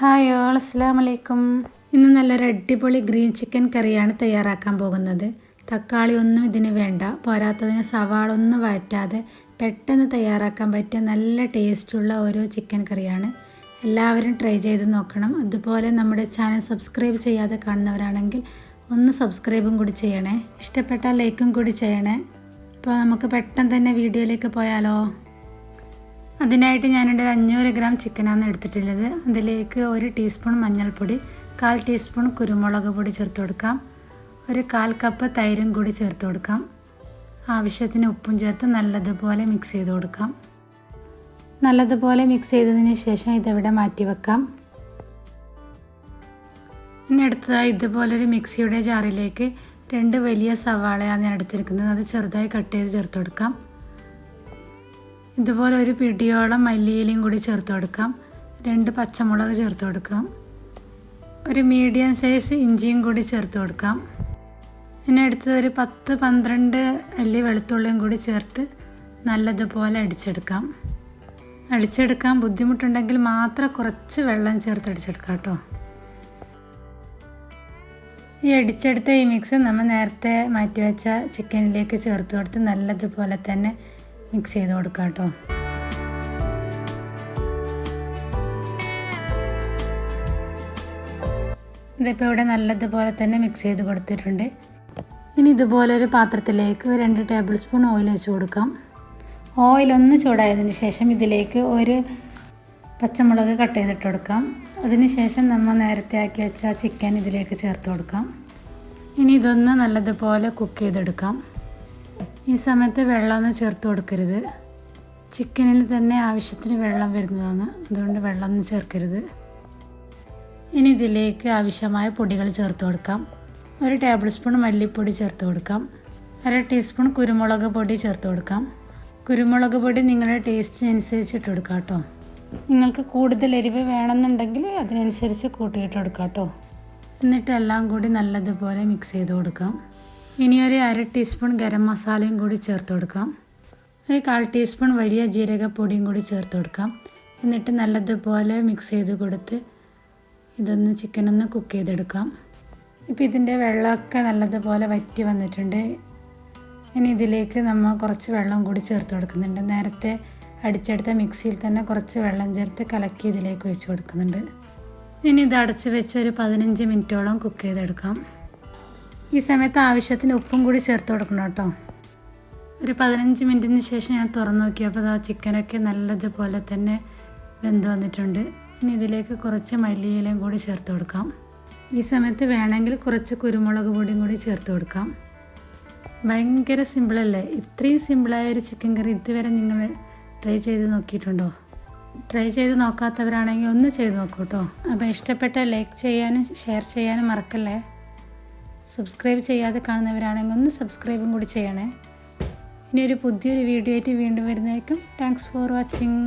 Hi all, അസ്സലാമു അലൈക്കും. ഇന്ന് നല്ലൊരു അടിപൊളി ഗ്രീൻ ചിക്കൻ കറിയാണ് തയ്യാറാക്കാൻ പോകുന്നത്. തക്കാളി ഒന്നും ഇതിന് വേണ്ട, പോരാത്തതിന് സവാള ഒന്നും വഴറ്റാതെ പെട്ടെന്ന് തയ്യാറാക്കാൻ പറ്റിയ നല്ല ടേസ്റ്റുള്ള ഒരു ചിക്കൻ കറിയാണ്. എല്ലാവരും ട്രൈ ചെയ്ത് നോക്കണം. അതുപോലെ നമ്മുടെ ചാനൽ സബ്സ്ക്രൈബ് ചെയ്യാതെ കാണുന്നവരാണെങ്കിൽ ഒന്ന് സബ്സ്ക്രൈബും കൂടി ചെയ്യണേ. ഇഷ്ടപ്പെട്ടാൽ ലൈക്കും കൂടി ചെയ്യണേ. അപ്പോൾ നമുക്ക് പെട്ടെന്ന് തന്നെ വീഡിയോയിലേക്ക് പോയാലോ. അതിനായിട്ട് ഞാനിവിടെ 500 ഗ്രാം ചിക്കനാണ് എടുത്തിട്ടുള്ളത്. അതിലേക്ക് 1 ടീസ്പൂൺ മഞ്ഞൾപ്പൊടി, 1/4 ടീസ്പൂൺ കുരുമുളക് പൊടി ചേർത്ത് കൊടുക്കാം. 1/4 കപ്പ് തൈരും കൂടി ചേർത്ത് കൊടുക്കാം. ആവശ്യത്തിന് ഉപ്പും ചേർത്ത് നല്ലതുപോലെ മിക്സ് ചെയ്ത് കൊടുക്കാം. നല്ലതുപോലെ മിക്സ് ചെയ്തതിന് ശേഷം ഇതിവിടെ മാറ്റി വെക്കാം. ഇനി അടുത്തതായി ഇതുപോലൊരു മിക്സിയുടെ ജാറിലേക്ക് 2 വലിയ സവാളയാണ് ഞാൻ എടുത്തിരിക്കുന്നത്. അത് ചെറുതായി കട്ട് ചെയ്ത് ചേർത്ത് കൊടുക്കാം. ഇതുപോലെ ഒരു പിടിയോളം മല്ലിയിലയും കൂടി ചേർത്ത് കൊടുക്കാം. 2 പച്ചമുളക് ചേർത്ത് കൊടുക്കാം. ഒരു മീഡിയം സൈസ് ഇഞ്ചിയും കൂടി ചേർത്ത് കൊടുക്കാം. ഇനി അടുത്തത് ഒരു 10-12 അല്ലി വെളുത്തുള്ളിയും കൂടി ചേർത്ത് നല്ലതുപോലെ അടിച്ചെടുക്കാൻ ബുദ്ധിമുട്ടുണ്ടെങ്കിൽ മാത്രം കുറച്ച് വെള്ളം ചേർത്ത് അടിച്ചെടുക്കാം കേട്ടോ. ഈ അടിച്ചെടുത്ത ഈ മിക്സ് നമ്മൾ നേരത്തെ മാറ്റി വെച്ച ചിക്കനിലേക്ക് ചേർത്ത് കൊടുത്ത് നല്ലതുപോലെ തന്നെ മിക്സ് ചെയ്ത് കൊടുക്കാം കേട്ടോ. ഇതിപ്പോൾ ഇവിടെ നല്ലതുപോലെ തന്നെ മിക്സ് ചെയ്ത് കൊടുത്തിട്ടുണ്ട്. ഇനി ഇതുപോലൊരു പാത്രത്തിലേക്ക് 2 ടേബിൾ സ്പൂൺ ഓയിൽ വെച്ച് കൊടുക്കാം. ഓയിൽ ഒന്ന് ചൂടായതിന് ശേഷം ഇതിലേക്ക് 1 പച്ചമുളക് കട്ട് ചെയ്തിട്ട് കൊടുക്കാം. അതിന് ശേഷം നമ്മൾ നേരത്തെ ആക്കി വെച്ച ചിക്കൻ ഇതിലേക്ക് ചേർത്ത് കൊടുക്കാം. ഇനി ഇതൊന്ന് നല്ലതുപോലെ കുക്ക് ചെയ്തെടുക്കാം. ഈ സമയത്ത് വെള്ളമൊന്നും ചേർത്ത് കൊടുക്കരുത്. ചിക്കനിൽ തന്നെ ആവശ്യത്തിന് വെള്ളം വരുന്നതാണ്, അതുകൊണ്ട് വെള്ളമൊന്നും ചേർക്കരുത്. ഇനി ഇതിലേക്ക് ആവശ്യമായ പൊടികൾ ചേർത്ത് കൊടുക്കാം. 1 ടേബിൾ സ്പൂൺ മല്ലിപ്പൊടി ചേർത്ത് കൊടുക്കാം. 1/2 ടീസ്പൂൺ കുരുമുളക് പൊടി ചേർത്ത് കൊടുക്കാം. കുരുമുളക് പൊടി നിങ്ങളുടെ ടേസ്റ്റിനനുസരിച്ച് ഇട്ട് കൊടുക്കാം കേട്ടോ. നിങ്ങൾക്ക് കൂടുതൽ എരിവ് വേണമെന്നുണ്ടെങ്കിൽ അതിനനുസരിച്ച് കൂട്ടിയിട്ട് കൊടുക്കാം കേട്ടോ. എന്നിട്ട് എല്ലാം കൂടി നല്ലതുപോലെ മിക്സ് ചെയ്ത് കൊടുക്കാം. ഇനി 1/2 ടീസ്പൂൺ ഗരം മസാലയും കൂടി ചേർത്ത് കൊടുക്കാം. 1/4 ടീസ്പൂൺ വലിയ ജീരകപ്പൊടിയും കൂടി ചേർത്ത് കൊടുക്കാം. എന്നിട്ട് നല്ലതുപോലെ മിക്സ് ചെയ്ത് കൊടുത്ത് ഇതൊന്ന് ചിക്കനൊന്ന് കുക്ക് ചെയ്തെടുക്കാം. ഇപ്പോൾ ഇതിൻ്റെ വെള്ളമൊക്കെ നല്ലതുപോലെ വറ്റി വന്നിട്ടുണ്ട്. ഇനി ഇതിലേക്ക് നമ്മൾ കുറച്ച് വെള്ളം കൂടി ചേർത്ത് കൊടുക്കുന്നുണ്ട്. നേരത്തെ അടിച്ചെടുത്ത മിക്സിയിൽ തന്നെ കുറച്ച് വെള്ളം ചേർത്ത് കലക്കി ഇതിലേക്ക് ഒഴിച്ച് കൊടുക്കുന്നുണ്ട്. ഇനി ഇത് അടച്ച് വെച്ച് ഒരു 15 മിനിറ്റോളം കുക്ക് ചെയ്തെടുക്കാം. ഈ സമയത്ത് ആവശ്യത്തിന് ഉപ്പും കൂടി ചേർത്ത് കൊടുക്കണം കേട്ടോ. ഒരു 15 മിനിറ്റിന് ശേഷം ഞാൻ തുറന്നു നോക്കിയപ്പോൾ ആ ചിക്കനൊക്കെ നല്ലതുപോലെ തന്നെ വെന്ത് വന്നിട്ടുണ്ട്. ഇനി ഇതിലേക്ക് കുറച്ച് മല്ലിയിലയും കൂടി ചേർത്ത് കൊടുക്കാം. ഈ സമയത്ത് വേണമെങ്കിൽ കുറച്ച് കുരുമുളക് പൊടിയും കൂടി ചേർത്ത് കൊടുക്കാം. ഭയങ്കര സിമ്പിളല്ലേ? ഇത്രയും സിമ്പിളായ ഒരു ചിക്കൻ കറി ഇതുവരെ നിങ്ങൾ ട്രൈ ചെയ്ത് നോക്കിയിട്ടുണ്ടോ? ട്രൈ ചെയ്ത് നോക്കാത്തവരാണെങ്കിൽ ഒന്ന് ചെയ്ത് നോക്കൂ കേട്ടോ. അപ്പോൾ ഇഷ്ടപ്പെട്ട ലൈക്ക് ചെയ്യാനും ഷെയർ ചെയ്യാനും മറക്കല്ലേ. സബ്സ്ക്രൈബ് ചെയ്യാതെ കാണുന്നവരാണെങ്കിൽ ഒന്ന് സബ്സ്ക്രൈബും കൂടി ചെയ്യണേ. ഇനി ഒരു പുതിയൊരു വീഡിയോ ആയിട്ട് വീണ്ടും വരുന്നതായിരിക്കും. Thanks for watching.